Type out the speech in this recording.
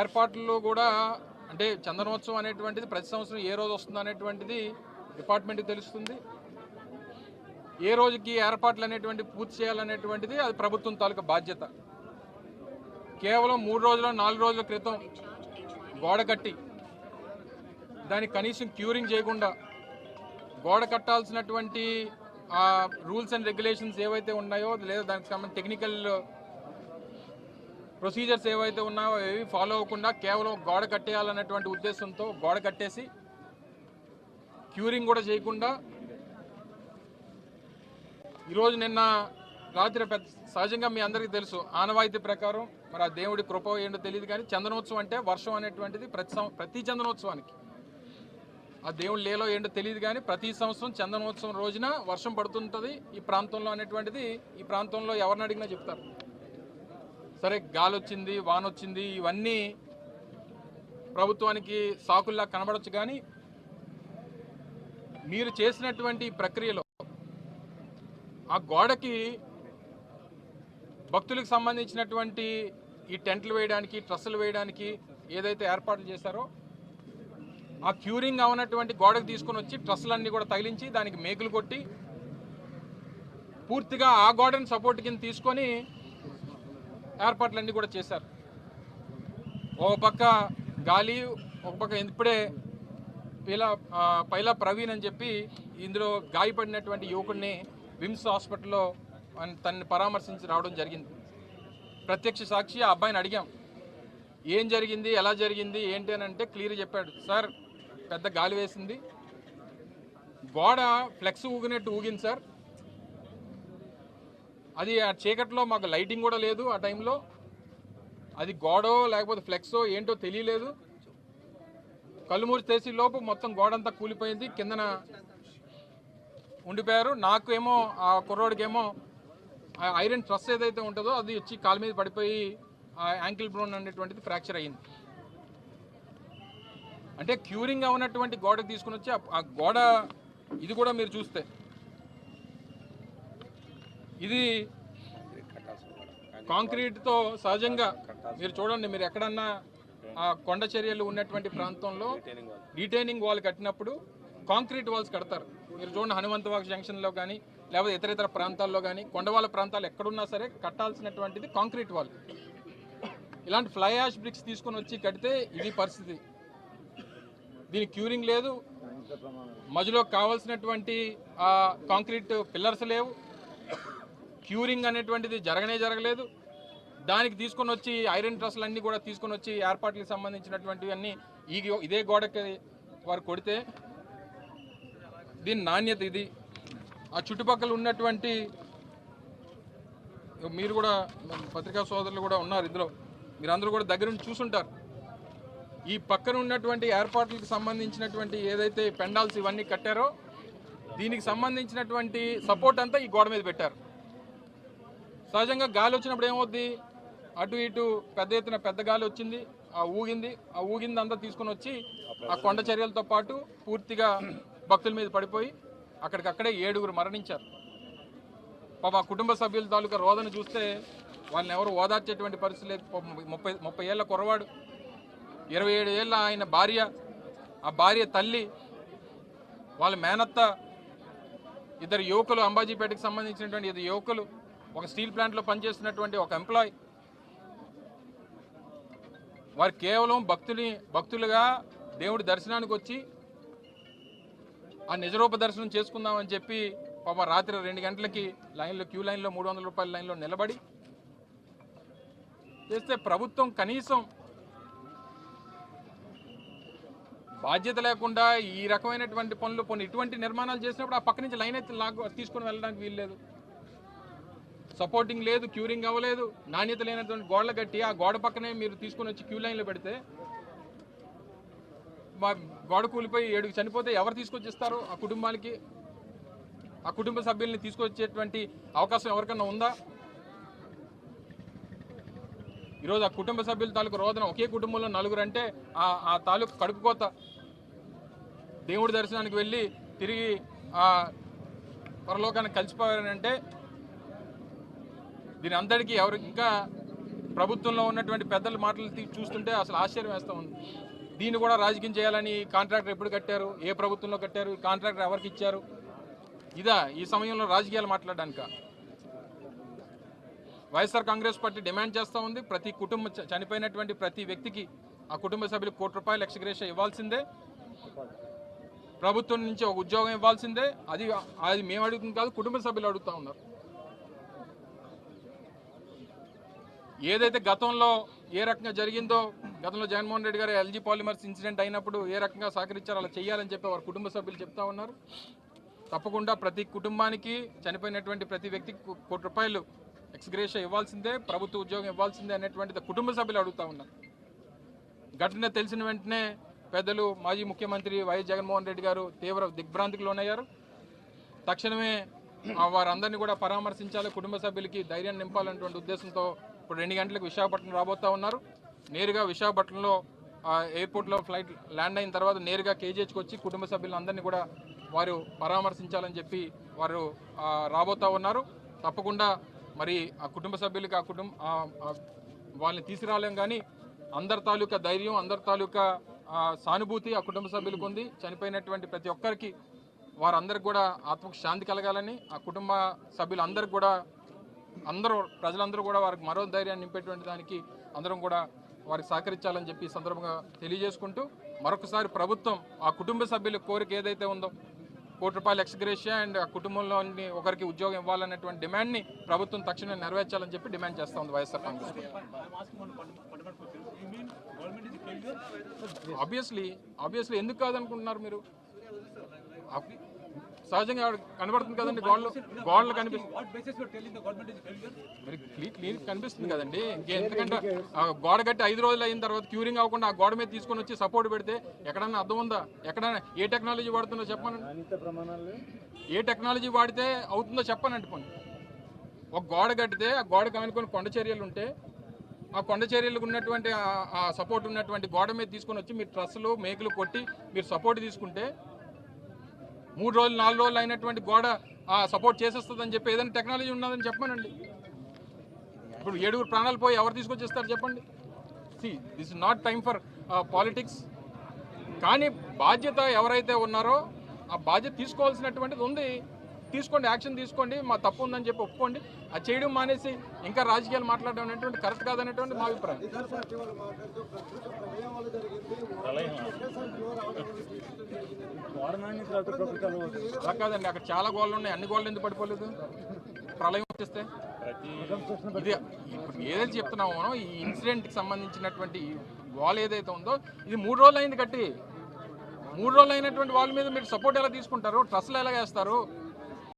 ఏర్పాట్లలో కూడా అంటే చందనోత్సవం అనేటువంటిది ప్రతి సంవత్సరం ఏ రోజు వస్తుంది అనేటువంటిది డిపార్ట్మెంట్కి తెలుస్తుంది. ఏ రోజుకి ఏర్పాట్లు అనేటువంటి పూర్తి చేయాలనేటువంటిది అది ప్రభుత్వం తాలూకా బాధ్యత. కేవలం 3 రోజుల 4 రోజుల క్రితం గోడ కట్టి దానికి కనీసం క్యూరింగ్ చేయకుండా గోడ కట్టాల్సినటువంటి రూల్స్ అండ్ రెగ్యులేషన్స్ ఏవైతే ఉన్నాయో లేదా దానికి సంబంధించిన టెక్నికల్ ప్రొసీజర్స్ ఏవైతే ఉన్నాయో అవి ఫాలో అవ్వకుండా కేవలం గోడ కట్టేయాలన్నటువంటి ఉద్దేశంతో గోడ కట్టేసి క్యూరింగ్ కూడా చేయకుండా ఈరోజు నిన్న రాత్రి సహజంగా మీ అందరికీ తెలుసు ఆనవాయితీ ప్రకారం మరి ఆ దేవుడి కృప ఏంటో తెలియదు కానీ చందనోత్సవం అంటే వర్షం అనేటువంటిది ప్రతి చందనోత్సవానికి ఆ దేవుడు లేలో ఏంటో తెలియదు కానీ ప్రతి సంవత్సరం చందనోత్సవం రోజున వర్షం పడుతుంటుంది ఈ ప్రాంతంలో అనేటువంటిది ఈ ప్రాంతంలో ఎవరిని అడిగినా చెప్తారు. సరే గాలి వచ్చింది వాన వచ్చింది ఇవన్నీ ప్రభుత్వానికి సాకుల్లా కనబడవచ్చు కానీ మీరు చేసినటువంటి ప్రక్రియలో ఆ గోడకి భక్తులకు సంబంధించినటువంటి ఈ టెంట్లు వేయడానికి ట్రస్సులు వేయడానికి ఏదైతే ఏర్పాట్లు చేశారో ఆ క్యూరింగ్ అవనటువంటి గోడకు తీసుకొని వచ్చి ట్రస్సులన్నీ కూడా తగిలించి దానికి మేకులు కొట్టి పూర్తిగా ఆ గోడని సపోర్ట్ కింద తీసుకొని ఏర్పాట్లన్నీ కూడా చేశారు. ఒక పక్క గాలి ఒక పక్క ఇప్పుడే పైలా ప్రవీణ్ అని చెప్పి ఇందులో గాయపడినటువంటి యువకుడిని విమ్స్ హాస్పిటల్లో తనని పరామర్శించి రావడం జరిగింది. ప్రత్యక్ష సాక్షి ఆ అబ్బాయిని అడిగాం ఏం జరిగింది ఎలా జరిగింది ఏంటి అని అంటే క్లియర్ చెప్పాడు. సార్ పెద్ద గాలి వేసింది గోడ ఫ్లెక్స్ ఊగినట్టు ఊగింది సార్, అది ఆ చీకట్లో మాకు లైటింగ్ కూడా లేదు ఆ టైంలో, అది గోడో లేకపోతే ఫ్లెక్సో ఏంటో తెలియలేదు, కళ్ళుమూరి చేసి లోపు మొత్తం గోడంతా కూలిపోయింది, కిందన ఉండిపోయారు. నాకు ఏమో ఆ కుర్రోడికేమో ఆ ఐరన్ ట్రస్ ఏదైతే ఉంటుందో అది వచ్చి కాలు మీద పడిపోయి ఆ యాంకిల్ బ్రోన్ అనేటువంటిది ఫ్రాక్చర్ అయ్యింది. అంటే క్యూరింగ్ అవునటువంటి గోడకు తీసుకుని వచ్చి ఆ గోడ ఇది కూడా మీరు చూస్తే ఇది కాంక్రీట్తో సహజంగా మీరు చూడండి, మీరు ఎక్కడన్నా ఆ కొండ చర్యలు ఉన్నటువంటి ప్రాంతంలో రీటైనింగ్ వాల్ కట్టినప్పుడు కాంక్రీట్ వాల్స్ కడతారు. మీరు చూడండి హనుమంతవాక్ జంక్షన్లో కానీ లేకపోతే ఇతర ప్రాంతాల్లో కానీ కొండవాళ్ళ ప్రాంతాలు ఎక్కడున్నా సరే కట్టాల్సినటువంటిది కాంక్రీట్ వాల్. ఇలాంటి ఫ్లై యాష్ బ్రిక్స్ తీసుకొని వచ్చి కడితే ఇది పరిస్థితి. దీనికి క్యూరింగ్ లేదు, మధ్యలో కావాల్సినటువంటి కాంక్రీట్ పిల్లర్స్ లేవు, క్యూరింగ్ అనేటువంటిది జరగలేదు. దానికి తీసుకొని వచ్చి ఐరన్ ట్రస్లు అన్నీ కూడా తీసుకొని వచ్చి ఏర్పాట్లకు సంబంధించినటువంటివి అన్నీ ఇదే గోడకి వారు కొడితే దీని నాణ్యత ఇది. ఆ చుట్టుపక్కల ఉన్నటువంటి మీరు కూడా పత్రికా సోదరులు కూడా ఉన్నారు ఇందులో, మీరందరూ కూడా దగ్గర నుంచి చూసుంటారు. ఈ పక్కన ఉన్నటువంటి ఏర్పాట్లకు సంబంధించినటువంటి ఏదైతే పెండాల్స్ ఇవన్నీ కట్టారో దీనికి సంబంధించినటువంటి సపోర్ట్ అంతా ఈ గోడ మీద పెట్టారు. సహజంగా గాలి వచ్చినప్పుడు ఏమవుద్ది, అటు ఇటు పెద్ద ఎత్తున పెద్ద గాలి వచ్చింది, ఆ ఊగింది అంతా తీసుకొని వచ్చి ఆ కొండ చర్యలతో పాటు పూర్తిగా భక్తుల మీద పడిపోయి అక్కడికక్కడే 7గురు మరణించారు. పాప ఆ కుటుంబ సభ్యుల తాలూకా రోదన చూస్తే వాళ్ళని ఎవరు ఓదార్చేటువంటి పరిస్థితి లేదు. 30 ఏళ్ల కుర్రవాడు, 27 ఏళ్ళ ఆయన భార్య, ఆ భార్య తల్లి, వాళ్ళ మేనత్త, 2 యువకులు, అంబాజీపేటకు సంబంధించినటువంటి 2 యువకులు, ఒక స్టీల్ ప్లాంట్లో పనిచేస్తున్నటువంటి ఒక ఎంప్లాయ్. వారు కేవలం భక్తులుగా దేవుడి దర్శనానికి వచ్చి ఆ నిజరూప దర్శనం చేసుకుందామని చెప్పి పాప రాత్రి 2 గంటలకి క్యూ లైన్లో 300 రూపాయల లైన్లో నిలబడి చేస్తే ప్రభుత్వం కనీసం బాధ్యత లేకుండా ఈ రకమైనటువంటి పనులు ఇటువంటి నిర్మాణాలు చేసినప్పుడు ఆ పక్క నుంచి లైన్ అయితే తీసుకొని వెళ్ళడానికి వీల్లేదు. సపోర్టింగ్ లేదు, క్యూరింగ్ అవ్వలేదు, నాణ్యత లేనటువంటి గోడలు కట్టి ఆ గోడ పక్కనే మీరు తీసుకొని వచ్చి క్యూ లైన్లో పెడితే మా గోడ కూలిపోయి 7 చనిపోతే ఎవరు తీసుకొచ్చిస్తారు ఆ కుటుంబానికి? ఆ కుటుంబ సభ్యుల్ని తీసుకొచ్చేటువంటి అవకాశం ఎవరికన్నా ఉందా? ఈరోజు ఆ కుటుంబ సభ్యుల తాలూకు రోదన, ఒకే కుటుంబంలో 4 అంటే ఆ తాలూకు కడుపుకోత, దేవుడి దర్శనానికి వెళ్ళి తిరిగి ఆ పరలోకానికి కలిసిపోయారంటే దీని అందరికీ ఎవరు ఇంకా ప్రభుత్వంలో ఉన్నటువంటి పెద్దల మాటలు చూస్తుంటే అసలు ఆశ్చర్యం వేస్తూ ఉంది. దీన్ని కూడా రాజకీయం చేయాలని కాంట్రాక్టర్ ఎప్పుడు కట్టారు, ఏ ప్రభుత్వంలో కట్టారు, ఈ కాంట్రాక్టర్ ఎవరికి ఇచ్చారు, ఇదా ఈ సమయంలో రాజకీయాలు మాట్లాడడానిక? వైఎస్ఆర్ కాంగ్రెస్ పార్టీ డిమాండ్ చేస్తూ ఉంది, ప్రతి కుటుంబం చనిపోయినటువంటి ప్రతి వ్యక్తికి ఆ కుటుంబ సభ్యులకు ₹1 కోటి ఎక్స్గ్రేషియా ఇవ్వాల్సిందే, ప్రభుత్వం నుంచి ఒక ఉద్యోగం ఇవ్వాల్సిందే. అది మేము అడుగుతుంది కాదు, కుటుంబ సభ్యులు అడుగుతూ ఉన్నారు. ఏదైతే గతంలో ఏ రకంగా జరిగిందో, గతంలో జగన్మోహన్ రెడ్డి గారు ఎల్జీ పాలిమర్స్ ఇన్సిడెంట్ అయినప్పుడు ఏ రకంగా సహకరించారో అలా చేయాలని చెప్పి వారి కుటుంబ సభ్యులు చెప్తా ఉన్నారు. తప్పకుండా ప్రతి కుటుంబానికి చనిపోయినటువంటి ప్రతి వ్యక్తికి ₹1 కోటి ఎక్స్గ్రేషియా ఇవ్వాల్సిందే, ప్రభుత్వ ఉద్యోగం ఇవ్వాల్సిందే అనేటువంటిది కుటుంబ సభ్యులు అడుగుతూ ఉన్నారు. ఘటన తెలిసిన వెంటనే పెద్దలు మాజీ ముఖ్యమంత్రి వైఎస్ జగన్మోహన్ రెడ్డి గారు తీవ్ర దిగ్భ్రాంతికి లోనయ్యారు. తక్షణమే వారందరినీ కూడా పరామర్శించాలి, కుటుంబ సభ్యులకి ధైర్యాన్ని నింపాలనేటువంటి ఉద్దేశంతో ఇప్పుడు 2 గంటలకు విశాఖపట్నం రాబోతూ ఉన్నారు. నేరుగా విశాఖపట్నంలో ఎయిర్పోర్ట్లో ఫ్లైట్ ల్యాండ్ అయిన తర్వాత నేరుగా కేజీహెచ్కి వచ్చి కుటుంబ సభ్యులందరినీ కూడా వారు పరామర్శించాలని చెప్పి వారు రాబోతూ ఉన్నారు. తప్పకుండా మరి ఆ కుటుంబ సభ్యులకి వాళ్ళని తీసుకురాలేం, కానీ అందరి తాలూకా ధైర్యం, అందరి తాలూకా సానుభూతి ఆ కుటుంబ సభ్యులకు ఉంది. చనిపోయినటువంటి ప్రతి ఒక్కరికి వారందరికి కూడా ఆత్మకు శాంతి కలగాలని, ఆ కుటుంబ సభ్యులందరికీ కూడా ప్రజలందరూ కూడా వారికి మరో ధైర్యాన్ని నింపేటువంటి దానికి అందరం కూడా వారికి సహకరించాలని చెప్పి సందర్భంగా తెలియజేసుకుంటూ, మరొకసారి ప్రభుత్వం ఆ కుటుంబ సభ్యుల కోరిక ఏదైతే ఉందో ₹1 కోటి ఎక్స్గ్రేషియా అండ్ ఆ కుటుంబంలోని ఒకరికి ఉద్యోగం ఇవ్వాలనేటువంటి డిమాండ్ని ప్రభుత్వం తక్షణమే నెరవేర్చాలని చెప్పి డిమాండ్ చేస్తూ ఉంది వైఎస్ఆర్ కాంగ్రెస్. ఆబ్వియస్లీ ఎందుకు కాదనుకుంటున్నారు మీరు? సహజంగా కనబడుతుంది కదండి, గోడలు కనిపిస్తుంది కదండి. ఇంకెందుకంటే గోడ కట్టి 5 రోజులు అయిన తర్వాత క్యూరింగ్ అవ్వకుండా ఆ గోడ మీద తీసుకొని వచ్చి సపోర్ట్ పెడితే ఎక్కడన్నా అర్థం ఉందా? ఎక్కడైనా ఏ టెక్నాలజీ వాడుతుందో చెప్పానండి, ఏ టెక్నాలజీ వాడితే అవుతుందో చెప్పానండి. పోనీ ఒక గోడ కట్టితే ఆ గోడకు ఆనుకొని కొండ చర్యలు ఉంటే ఆ కొండ చర్యలకు ఉన్నటువంటి ఆ సపోర్ట్ ఉన్నటువంటి గోడ మీద తీసుకొని వచ్చి మీరు ట్రస్సులు మేకులు కొట్టి మీరు సపోర్ట్ తీసుకుంటే 3 రోజులు 4 రోజులు అయినటువంటి గోడ సపోర్ట్ చేసేస్తుందని చెప్పి ఏదైనా టెక్నాలజీ ఉన్నదని చెప్పానండి. ఇప్పుడు 7 ప్రాణాలు పోయి ఎవరు తీసుకొచ్చేస్తారు చెప్పండి? This is not time for politics. కానీ బాధ్యత ఎవరైతే ఉన్నారో ఆ బాధ్యత తీసుకోవాల్సినటువంటిది ఉంది. తీసుకోండి, యాక్షన్ తీసుకోండి, మా తప్పు ఉందని చెప్పి ఒప్పుకోండి. అది చేయడం మానేసి ఇంకా రాజకీయాలు మాట్లాడడం అనేటువంటి కరెక్ట్ కాదనేటువంటి మా అభిప్రాయం. అలా కాదండి, అక్కడ చాలా గోళ్ళు ఉన్నాయి, అన్ని గోళ్ళు ఎందుకు పడిపోలేదు? ప్రళయం వచ్చేస్తే ఇది ఇప్పుడు ఏదైతే చెప్తున్నామో మనం, ఈ ఇన్సిడెంట్కి సంబంధించినటువంటి వాల్ ఏదైతే ఉందో ఇది 3 రోజులు అయింది కట్టి. 3 రోజులు అయినటువంటి వాళ్ళ మీద మీరు సపోర్ట్ ఎలా తీసుకుంటారు? ట్రస్ట్లు ఎలా వేస్తారు?